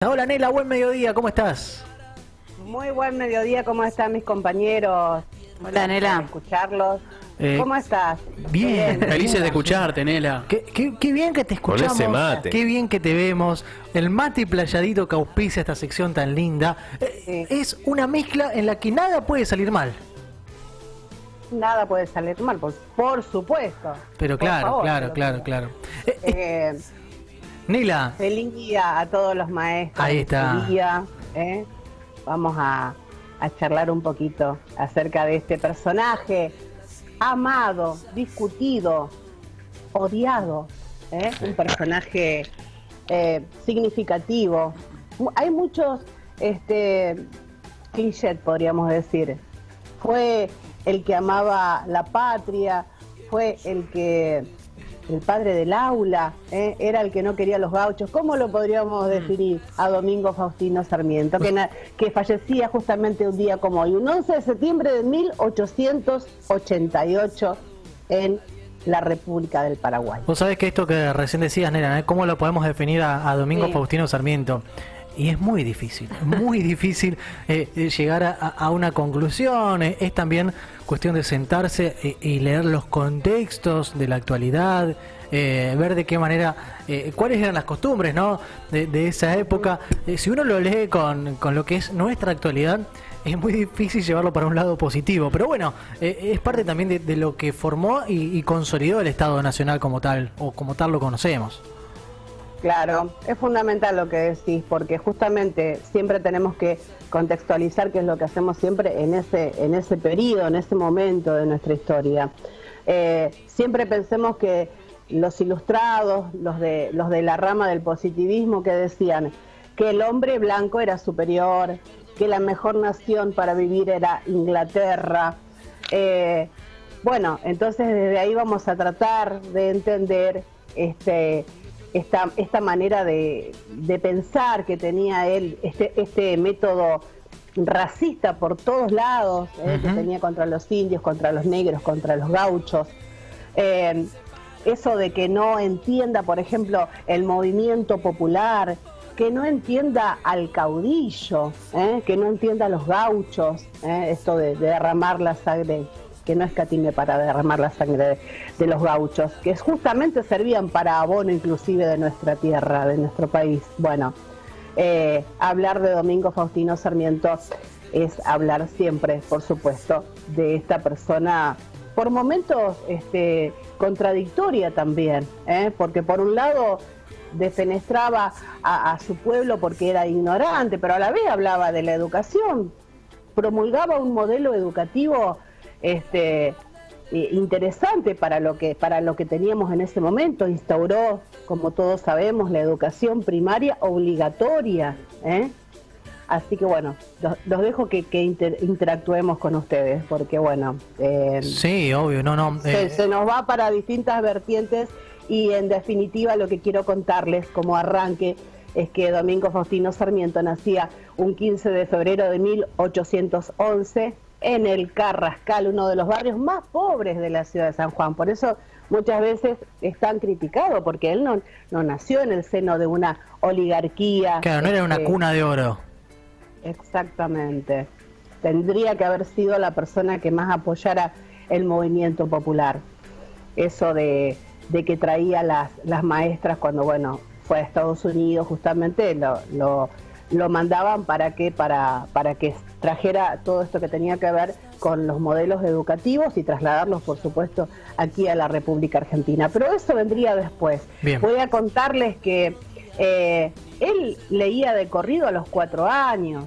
Hola Nela, buen mediodía, ¿cómo estás? Muy buen mediodía, ¿cómo están mis compañeros? Hola Nela. Escucharlos. ¿Cómo estás? Bien. Felices de escucharte, Nela. Qué bien que te escuchamos, Con ese mate. qué bien que te vemos. El mate playadito que auspicia esta sección tan linda. Sí. Es una mezcla en la que nada puede salir mal. Nada puede salir mal, por supuesto. Pero Por claro, favor, claro, lo claro, digo. claro. Nela, Feliz día a todos los maestros. Ahí está. Feliz día, Vamos a charlar un poquito acerca de este personaje amado, discutido, odiado, un personaje significativo. Hay muchos clichés, podríamos decir. Fue el que amaba la patria, fue el padre del aula, era el que no quería los gauchos. ¿Cómo lo podríamos definir a Domingo Faustino Sarmiento, que fallecía justamente un día como hoy, un 11 de septiembre de 1888 en la República del Paraguay? vos sabés que esto que recién decías, Nela, ¿cómo lo podemos definir a Domingo Sí. Faustino Sarmiento? Y es muy difícil llegar a una conclusión. Es también cuestión de sentarse y leer los contextos de la actualidad, ver de qué manera, cuáles eran las costumbres, ¿no? de esa época. Si uno lo lee con lo que es nuestra actualidad, es muy difícil llevarlo para un lado positivo. Pero bueno, es parte también de lo que formó y consolidó el Estado Nacional como tal, o como tal lo conocemos. Claro, es fundamental lo que decís, porque justamente siempre tenemos que contextualizar qué es lo que hacemos siempre en ese periodo, en ese momento de nuestra historia. Siempre pensemos que los ilustrados, los de la rama del positivismo, que decían que el hombre blanco era superior, que la mejor nación para vivir era Inglaterra. Bueno, entonces desde ahí vamos a tratar de entender esta manera de pensar que tenía él, este método racista por todos lados, que tenía contra los indios, contra los negros, contra los gauchos. Eso de que no entienda, por ejemplo, el movimiento popular, que no entienda al caudillo, que no entienda a los gauchos, esto de derramar la sangre, que no escatime para derramar la sangre de los gauchos, que justamente servían para abono inclusive de nuestra tierra, de nuestro país. Bueno, hablar de Domingo Faustino Sarmiento es hablar siempre, por supuesto, de esta persona, por momentos contradictoria también, porque por un lado defenestraba a su pueblo porque era ignorante, pero a la vez hablaba de la educación, promulgaba un modelo educativo interesante para lo que teníamos en ese momento. Instauró, como todos sabemos, la educación primaria obligatoria, así que bueno, los dejo que interactuemos con ustedes, porque bueno, Sí, obvio, se nos va para distintas vertientes, y en definitiva lo que quiero contarles como arranque es que Domingo Faustino Sarmiento nacía un 15 de febrero de 1811 en el Carrascal, uno de los barrios más pobres de la ciudad de San Juan. Por eso muchas veces es tan criticado, porque él no nació en el seno de una oligarquía. claro, no era una cuna de oro. Exactamente. Tendría que haber sido la persona que más apoyara el movimiento popular. Eso de que traía las maestras cuando, bueno, fue a Estados Unidos, justamente lo mandaban para que trajera todo esto que tenía que ver con los modelos educativos y trasladarlos, por supuesto, aquí a la República Argentina. Pero eso vendría después. Bien. Voy a contarles que él leía de corrido a los 4 años.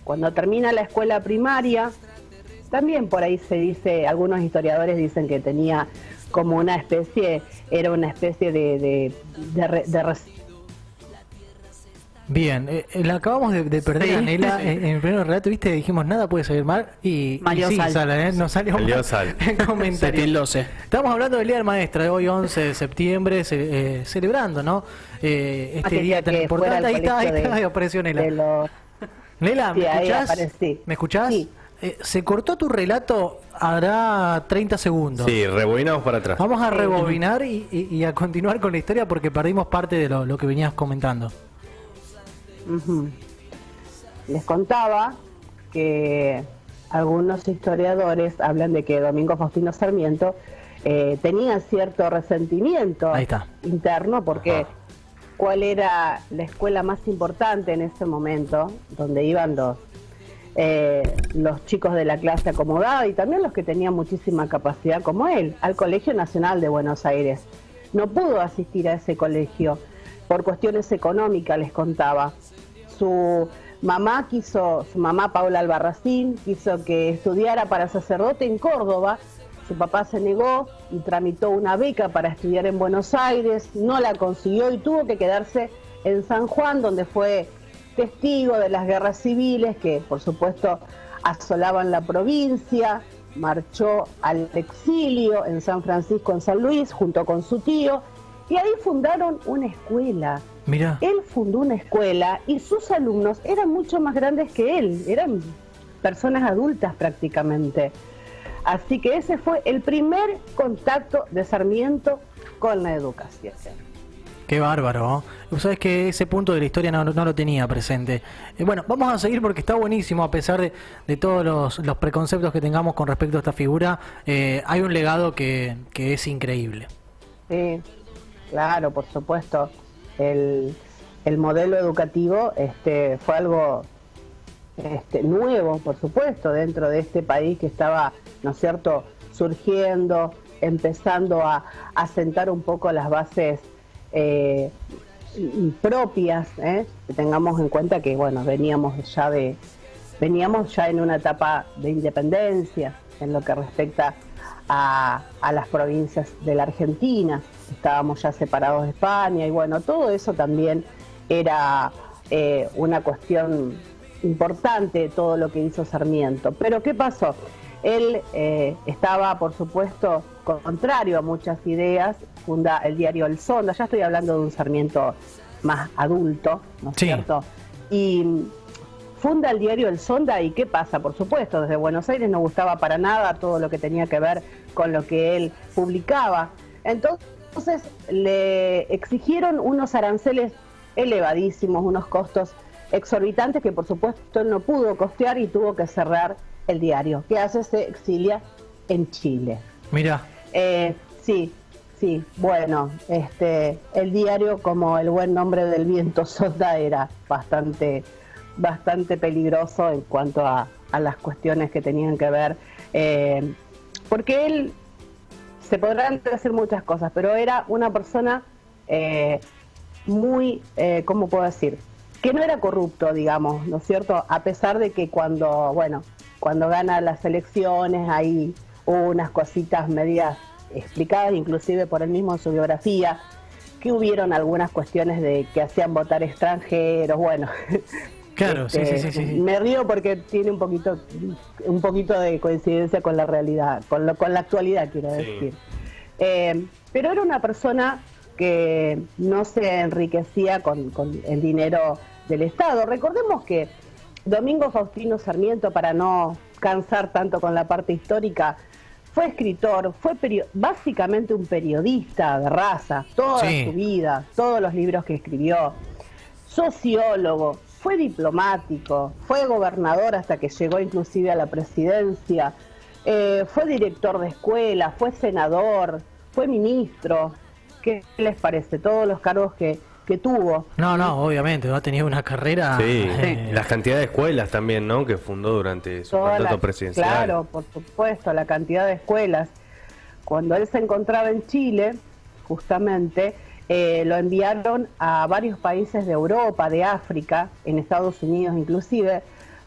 Cuando termina la escuela primaria, también por ahí se dice, algunos historiadores dicen que tenía como una especie de Bien, la acabamos de perder, Sí. a Nela en el primer relato, viste, dijimos nada puede salir mal y Salió sí, sal. nos salió Salió mal sal. en comentarios. Estamos hablando del Día del Maestro, de hoy 11 de septiembre, celebrando, ¿no? Este que día tan fuera importante. el Ahí colegio está, apareció Nela. de los... Nela, Sí, ¿me ahí escuchás? aparecí. ¿Me escuchás? Sí. Se cortó tu relato, hará 30 segundos. Sí, rebobinamos para atrás. Vamos a rebobinar y a continuar con la historia porque perdimos parte de lo que venías comentando. Ujú. Les contaba que algunos historiadores hablan de que Domingo Faustino Sarmiento tenía cierto resentimiento Ahí está. interno porque cuál era la escuela más importante en ese momento, donde iban los chicos de la clase acomodada y también los que tenían muchísima capacidad como él, al Colegio Nacional de Buenos Aires. No pudo asistir a ese colegio por cuestiones económicas, les contaba. Su mamá Paula Albarracín, quiso que estudiara para sacerdote en Córdoba. Su papá se negó y tramitó una beca para estudiar en Buenos Aires, no la consiguió y tuvo que quedarse en San Juan, donde fue testigo de las guerras civiles que, por supuesto, asolaban la provincia. Marchó al exilio en San Francisco, en San Luis, junto con su tío, y ahí fundaron una escuela. Mira. Él fundó una escuela y sus alumnos eran mucho más grandes que él, eran personas adultas prácticamente. Así que ese fue el primer contacto de Sarmiento con la educación. Qué bárbaro, ¿no? Sabes que ese punto de la historia no lo tenía presente. Bueno, vamos a seguir porque está buenísimo, a pesar de todos los preconceptos que tengamos con respecto a esta figura. Hay un legado que es increíble. Sí, claro, por supuesto. El modelo educativo fue algo nuevo, por supuesto, dentro de este país que estaba, ¿no es cierto?, surgiendo, empezando a sentar un poco las bases propias, que tengamos en cuenta que, bueno, veníamos ya en una etapa de independencia en lo que respecta a las provincias de la Argentina. Estábamos ya separados de España y bueno, todo eso también era una cuestión importante, todo lo que hizo Sarmiento. Pero ¿qué pasó? Él estaba, por supuesto, contrario a muchas ideas, funda el diario El Sonda, ya estoy hablando de un Sarmiento más adulto, ¿no es cierto? Y funda el diario El Sonda y ¿qué pasa? Por supuesto, desde Buenos Aires no gustaba para nada todo lo que tenía que ver con lo que él publicaba. Entonces le exigieron unos aranceles elevadísimos, unos costos exorbitantes que por supuesto él no pudo costear y tuvo que cerrar el diario. ¿Qué hace? Se exilia en Chile. Mira. Sí, bueno, el diario, como el buen nombre del viento Sonda, era bastante peligroso en cuanto a las cuestiones que tenían que ver, porque él, se podrán decir muchas cosas, pero era una persona muy, ¿cómo puedo decir?, que no era corrupto, digamos, ¿no es cierto? A pesar de que cuando gana las elecciones hay unas cositas medias explicadas, inclusive por él mismo en su biografía, que hubieron algunas cuestiones de que hacían votar extranjeros, bueno. Claro, sí. Me río porque tiene un poquito de coincidencia con la realidad, con la actualidad, quiero decir. Pero era una persona que no se enriquecía con el dinero del Estado. Recordemos que Domingo Faustino Sarmiento, para no cansar tanto con la parte histórica, fue escritor, fue básicamente un periodista de raza, toda su vida, todos los libros que escribió, sociólogo, fue diplomático, fue gobernador hasta que llegó inclusive a la presidencia, fue director de escuela, fue senador, fue ministro. ¿Qué les parece? Todos los cargos que tuvo. No, obviamente, ha tenido una carrera. Sí, la cantidad de escuelas también, ¿no?, que fundó durante su mandato presidencial. Claro, por supuesto, la cantidad de escuelas. Cuando él se encontraba en Chile, justamente, lo enviaron a varios países de Europa, de África, en Estados Unidos inclusive,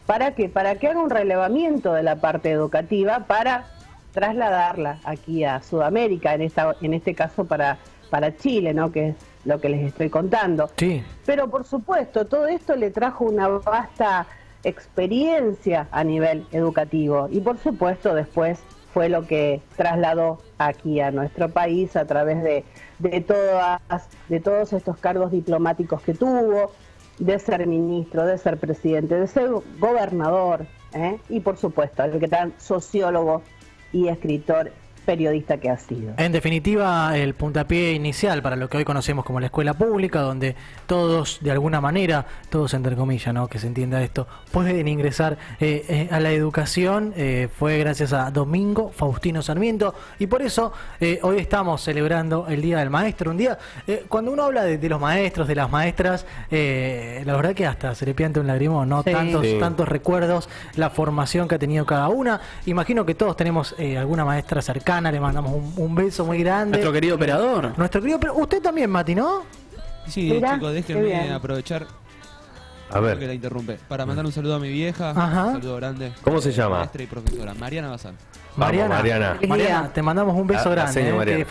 para que haga un relevamiento de la parte educativa para trasladarla aquí a Sudamérica, en este caso para Chile, ¿no?, que es lo que les estoy contando. Sí. Pero por supuesto, todo esto le trajo una vasta experiencia a nivel educativo y por supuesto después fue lo que trasladó aquí a nuestro país a través de todos estos cargos diplomáticos que tuvo, de ser ministro, de ser presidente, de ser gobernador, y por supuesto el gran sociólogo y escritor periodista que has sido. En definitiva, el puntapié inicial para lo que hoy conocemos como la escuela pública, donde todos, de alguna manera, todos entre comillas, ¿no?, que se entienda esto, pueden ingresar a la educación, fue gracias a Domingo Faustino Sarmiento, y por eso hoy estamos celebrando el Día del Maestro, un día, cuando uno habla de los maestros, de las maestras, la verdad que hasta se le pianta un lagrimón, ¿no? Sí. Tantos recuerdos, la formación que ha tenido cada una. Imagino que todos tenemos alguna maestra cercana, le mandamos un beso muy grande. Nuestro querido operador. Usted también, Mati, ¿no? Sí, Mirá, chicos, qué déjenme bien. aprovechar A ver. que la interrumpe para mandar un saludo a mi vieja, Ajá. un saludo grande. ¿Cómo se llama? Maestra y profesora, Mariana Bazán. Vamos, Mariana. Mariana, te mandamos un beso La grande, señora Mariana.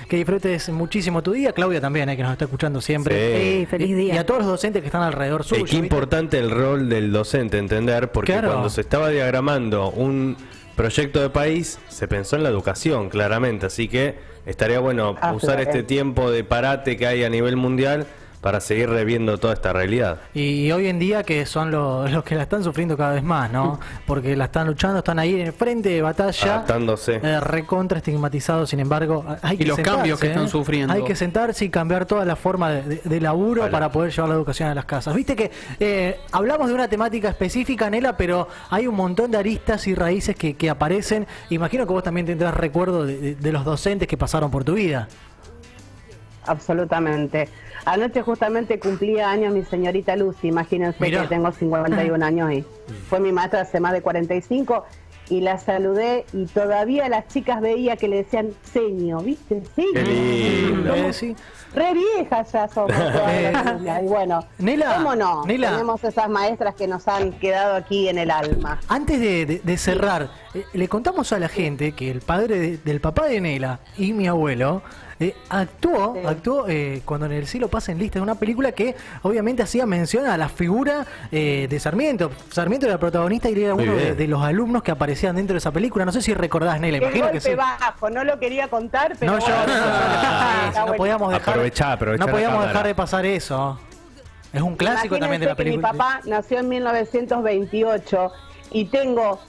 que disfrutes muchísimo tu día. Claudia también, que nos está escuchando siempre. Sí. Sí, feliz día. Y a todos los docentes que están alrededor suyo. Qué ¿viste? importante el rol del docente, entender, porque Claro. cuando se estaba diagramando un proyecto de país, se pensó en la educación, claramente. Así que estaría bueno usar este tiempo de parate que hay a nivel mundial para seguir reviendo toda esta realidad. Y hoy en día que son los que la están sufriendo cada vez más, ¿no? Porque la están luchando, están ahí en el frente de batalla, Adaptándose. recontra estigmatizados. Sin embargo, hay que los sentarse, cambios que están sufriendo. Hay que sentarse y cambiar toda la forma de laburo Vale. para poder llevar la educación a las casas. Viste que hablamos de una temática específica, Nela, pero hay un montón de aristas y raíces que aparecen. Imagino que vos también tendrás recuerdo de los docentes que pasaron por tu vida. Absolutamente. Anoche justamente cumplía años mi señorita Lucy, imagínense. Mirá. Que tengo 51 años y fue mi maestra hace más de 45 y la saludé y todavía las chicas veía que le decían seño, ¿viste? Seño. Qué lindo. Sí. Re viejas ya somos todas las niñas. Y bueno, Nela, ¿cómo no? Nela. Tenemos esas maestras que nos han quedado aquí en el alma. Antes de cerrar, le contamos a la gente que el padre del papá de Nela y mi abuelo actuó cuando En el cielo pasa en lista, es una película que obviamente hacía mención a la figura de Sarmiento. Sarmiento era el protagonista y era Muy uno bien. de los alumnos que aparecían dentro de esa película. No sé si recordás, Nela, El imagino golpe que sí. bajo, no lo quería contar, pero No, yo bueno, no, está podíamos dejar, Aprovechá no la podíamos cámara. dejar de pasar eso. Es un clásico Imagínense también de la que película. mi papá nació en 1928 y tengo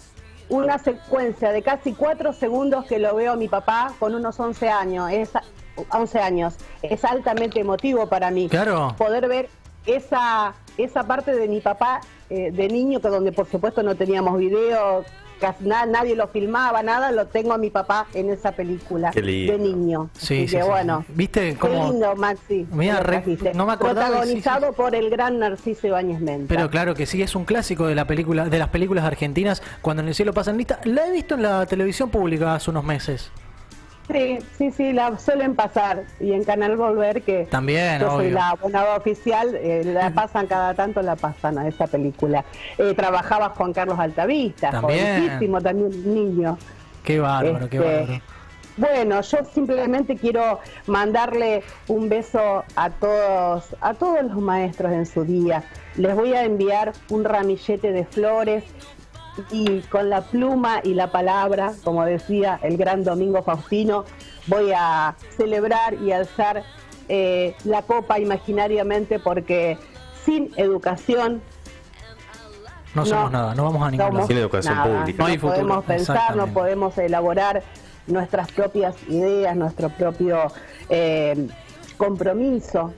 una secuencia de casi 4 segundos que lo veo a mi papá con unos 11 años. 11 años. Es altamente emotivo para mí. Claro. Poder ver esa parte de mi papá de niño, que donde por supuesto no teníamos video, casi nadie lo filmaba, nada, lo tengo a mi papá en esa película Qué lindo. de niño. Sí, Así sí, que sí. bueno. ¿Viste Qué cómo? lindo, Maxi. Mira, que lo trajiste. no me acordaba, Protagonizado sí, sí. por el gran Narciso Ibáñez Menta. Pero claro que sí, es un clásico de la película, de las películas argentinas. Cuando En el cielo pasa en lista, la he visto en la televisión pública hace unos meses. Sí, la suelen pasar. Y en Canal Volver, que También, yo soy obvio. la abonada oficial, la pasan cada tanto, la pasan a esa película. Trabajaba Juan Carlos Altavista, También. jovencísimo también, niño. Qué bárbaro, qué bárbaro. Bueno, yo simplemente quiero mandarle un beso a todos los maestros en su día. Les voy a enviar un ramillete de flores y con la pluma y la palabra, como decía el gran Domingo Faustino, voy a celebrar y alzar la copa imaginariamente, porque sin educación No somos nada, no vamos a ningún lado. Sin educación nada. pública. No hay No futuro. podemos pensar, no Exactamente. podemos elaborar nuestras propias ideas, nuestro propio compromiso.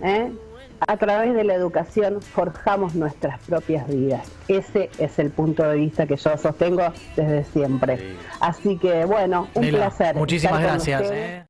A través de la educación forjamos nuestras propias vidas. Ese es el punto de vista que yo sostengo desde siempre. Así que bueno, un Nela, placer. muchísimas estar con gracias. ustedes.